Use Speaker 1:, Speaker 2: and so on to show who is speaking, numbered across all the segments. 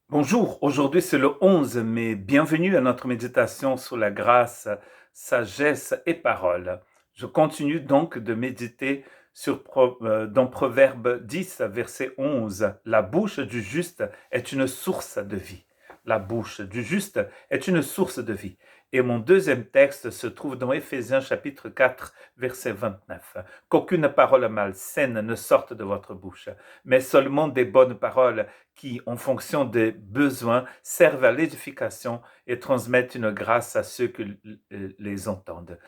Speaker 1: Bonjour, aujourd'hui c'est le 11 mai. Bienvenue à notre méditation sur la grâce, sagesse et parole. Je continue donc de méditer dans Proverbe 10, verset 11. La bouche du juste est une source de vie. La bouche du juste est une source de vie. Et mon deuxième texte se trouve dans Éphésiens chapitre 4, verset 29. Qu'aucune parole malsaine ne sorte de votre bouche, mais seulement des bonnes paroles qui, en fonction des besoins, servent à l'édification et transmettent une grâce à ceux qui les entendent.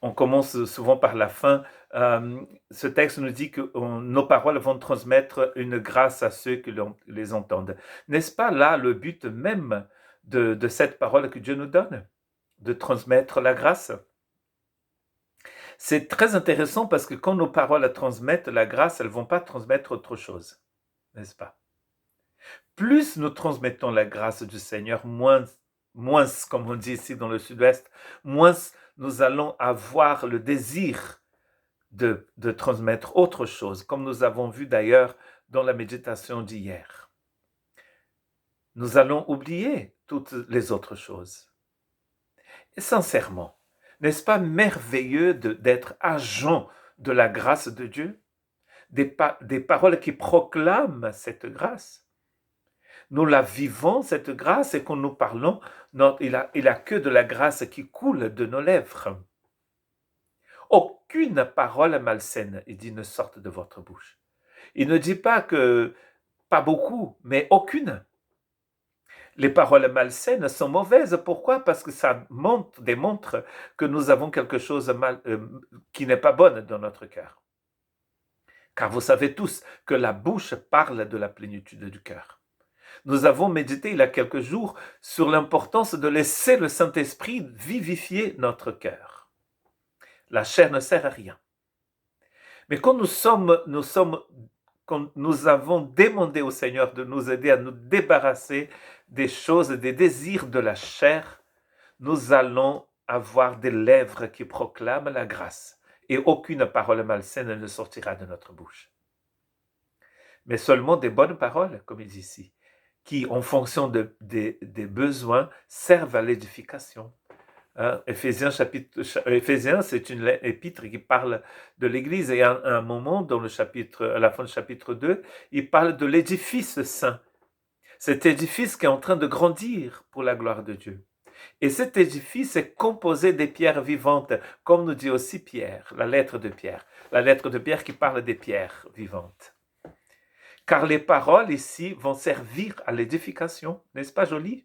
Speaker 1: On commence souvent par la fin. Ce texte nous dit que nos paroles vont transmettre une grâce à ceux qui les entendent. N'est-ce pas là le but même de cette parole que Dieu nous donne, de transmettre la grâce? C'est très intéressant parce que quand nos paroles transmettent la grâce, elles ne vont pas transmettre autre chose, n'est-ce pas? Plus nous transmettons la grâce du Seigneur, moins, comme on dit ici dans le sud-ouest, moins nous allons avoir le désir de transmettre autre chose, comme nous avons vu d'ailleurs dans la méditation d'hier. Nous allons oublier toutes les autres choses. Et sincèrement, n'est-ce pas merveilleux d'être agent de la grâce de Dieu? Des paroles qui proclament cette grâce. Nous la vivons, cette grâce, et quand nous parlons, il a que de la grâce qui coule de nos lèvres. Aucune parole malsaine, il dit, ne sorte de votre bouche. Il ne dit pas que, pas beaucoup, mais aucune. Les paroles malsaines sont mauvaises. Pourquoi? Parce que ça démontre que nous avons quelque chose qui n'est pas bonne dans notre cœur. Car vous savez tous que la bouche parle de la plénitude du cœur. Nous avons médité il y a quelques jours sur l'importance de laisser le Saint-Esprit vivifier notre cœur. La chair ne sert à rien. Mais quand quand nous avons demandé au Seigneur de nous aider à nous débarrasser des choses, des désirs de la chair, nous allons avoir des lèvres qui proclament la grâce et aucune parole malsaine ne sortira de notre bouche. Mais seulement des bonnes paroles, comme il dit ici, qui, en fonction des besoins, servent à l'édification. Éphésiens, c'est une épître qui parle de l'Église, et à un moment, à la fin du chapitre 2, il parle de l'édifice saint. Cet édifice qui est en train de grandir pour la gloire de Dieu. Et cet édifice est composé des pierres vivantes, comme nous dit aussi Pierre, la lettre de Pierre qui parle des pierres vivantes. Car les paroles ici vont servir à l'édification, n'est-ce pas joli?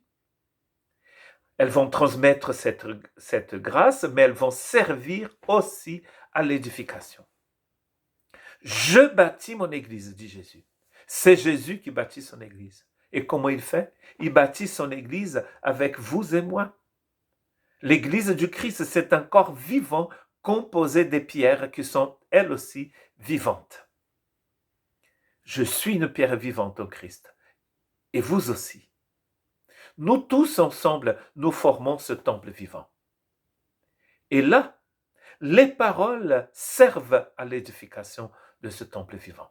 Speaker 1: Elles vont transmettre cette grâce, mais elles vont servir aussi à l'édification. Je bâtis mon église, dit Jésus. C'est Jésus qui bâtit son église. Et comment il fait? Il bâtit son église avec vous et moi. L'église du Christ, c'est un corps vivant composé des pierres qui sont elles aussi vivantes. Je suis une pierre vivante au Christ. Et vous aussi. Nous tous ensemble, nous formons ce temple vivant. Et là, les paroles servent à l'édification de ce temple vivant.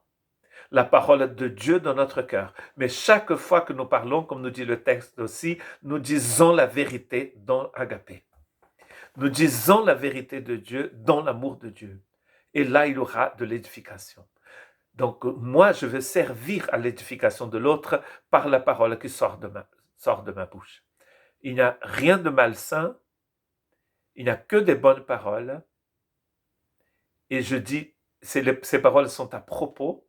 Speaker 1: La parole de Dieu dans notre cœur. Mais chaque fois que nous parlons, comme nous dit le texte aussi, nous disons la vérité dans Agapé. Nous disons la vérité de Dieu dans l'amour de Dieu. Et là, il y aura de l'édification. Donc, moi, je veux servir à l'édification de l'autre par la parole qui sort de ma bouche. Il n'y a rien de malsain, il n'y a que des bonnes paroles. Et je dis, ces paroles sont à propos,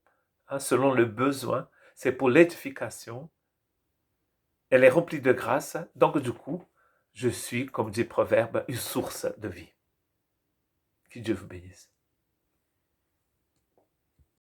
Speaker 1: selon le besoin, c'est pour l'édification. Elle est remplie de grâce, donc du coup, je suis, comme dit Proverbe, une source de vie. Que Dieu vous bénisse.